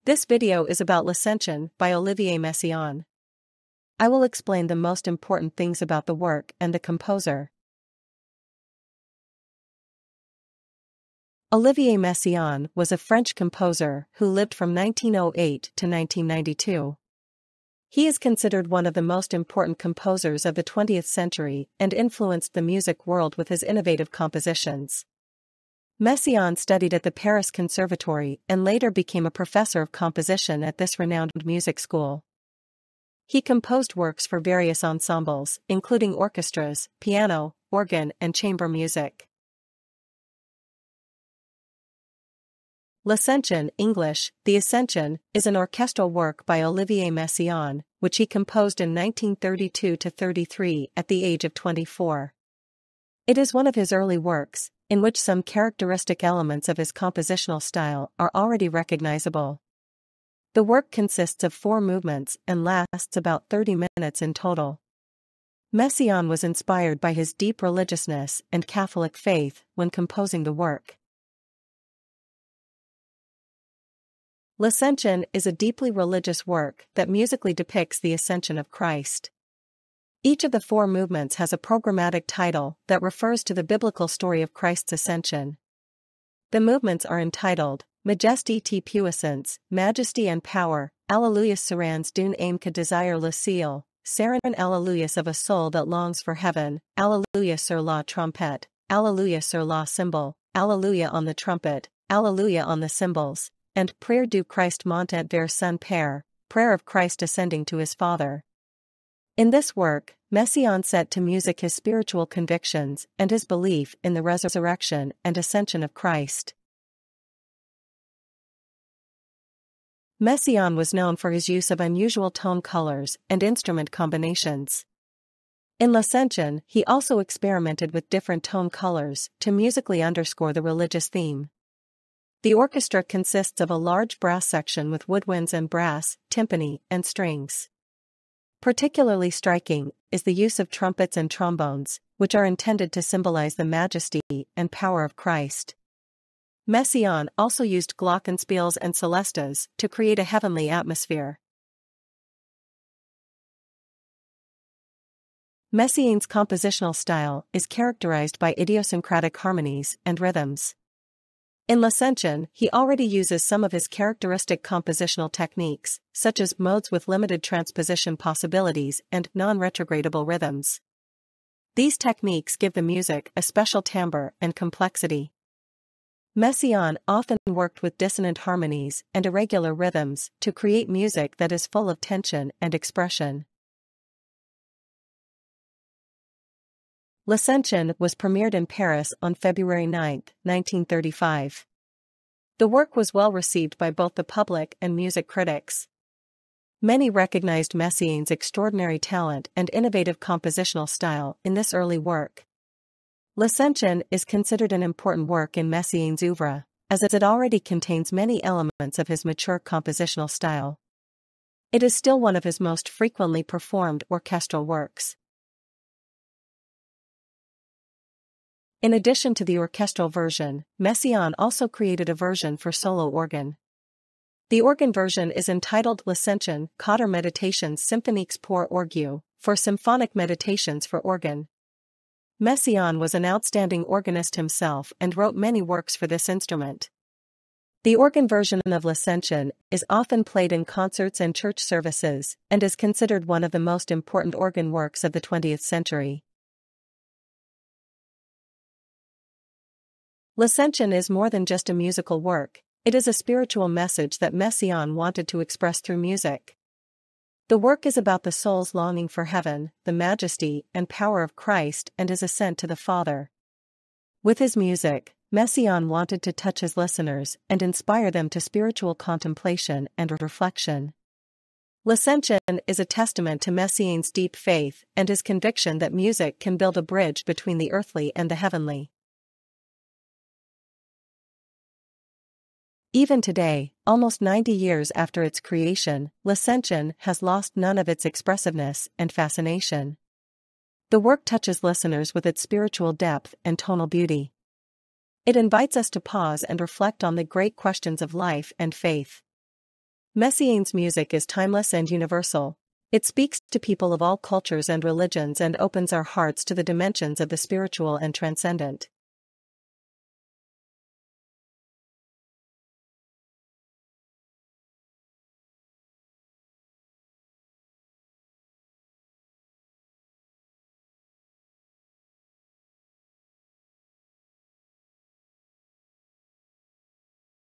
This video is about L'Ascension by Olivier Messiaen. I will explain the most important things about the work and the composer. Olivier Messiaen was a French composer who lived from 1908 to 1992. He is considered one of the most important composers of the 20th century and influenced the music world with his innovative compositions. Messiaen studied at the Paris Conservatory and later became a professor of composition at this renowned music school. He composed works for various ensembles, including orchestras, piano, organ, and chamber music. L'Ascension, English, The Ascension, is an orchestral work by Olivier Messiaen, which he composed in 1932-33 at the age of 24. It is one of his early works, in which some characteristic elements of his compositional style are already recognizable. The work consists of 4 movements and lasts about 30 minutes in total. Messiaen was inspired by his deep religiousness and Catholic faith when composing the work. L'Ascension is a deeply religious work that musically depicts the ascension of Christ. Each of the 4 movements has a programmatic title that refers to the biblical story of Christ's ascension. The movements are entitled Majesté et Puissance, Majesty and Power, Alleluia Serans d'une âme que désire le ciel, Seran Alleluias of a soul that longs for heaven, Alleluia sur la trompette, Alleluia sur la cymbal, Alleluia on the trumpet, Alleluia on the cymbals, and Prière du Christ montant vers son Père, Prayer of Christ ascending to his Father. In this work, Messiaen set to music his spiritual convictions and his belief in the resurrection and ascension of Christ. Messiaen was known for his use of unusual tone colors and instrument combinations. In L'Ascension, he also experimented with different tone colors to musically underscore the religious theme. The orchestra consists of a large brass section with woodwinds and brass, timpani, and strings. Particularly striking is the use of trumpets and trombones, which are intended to symbolize the majesty and power of Christ. Messiaen also used glockenspiels and celestas to create a heavenly atmosphere. Messiaen's compositional style is characterized by idiosyncratic harmonies and rhythms. In L'Ascension, he already uses some of his characteristic compositional techniques, such as modes with limited transposition possibilities and non-retrogradable rhythms. These techniques give the music a special timbre and complexity. Messiaen often worked with dissonant harmonies and irregular rhythms to create music that is full of tension and expression. L'Ascension was premiered in Paris on February 9, 1935. The work was well received by both the public and music critics. Many recognized Messiaen's extraordinary talent and innovative compositional style in this early work. L'Ascension is considered an important work in Messiaen's oeuvre, as it already contains many elements of his mature compositional style. It is still one of his most frequently performed orchestral works. In addition to the orchestral version, Messiaen also created a version for solo organ. The organ version is entitled L'Ascension, Quatre Meditations Symphoniques pour orgue, for symphonic meditations for organ. Messiaen was an outstanding organist himself and wrote many works for this instrument. The organ version of L'Ascension is often played in concerts and church services, and is considered one of the most important organ works of the 20th century. L'Ascension is more than just a musical work, it is a spiritual message that Messiaen wanted to express through music. The work is about the soul's longing for heaven, the majesty and power of Christ and his ascent to the Father. With his music, Messiaen wanted to touch his listeners and inspire them to spiritual contemplation and reflection. L'Ascension is a testament to Messiaen's deep faith and his conviction that music can build a bridge between the earthly and the heavenly. Even today, almost 90 years after its creation, L'Ascension has lost none of its expressiveness and fascination. The work touches listeners with its spiritual depth and tonal beauty. It invites us to pause and reflect on the great questions of life and faith. Messiaen's music is timeless and universal. It speaks to people of all cultures and religions and opens our hearts to the dimensions of the spiritual and transcendent.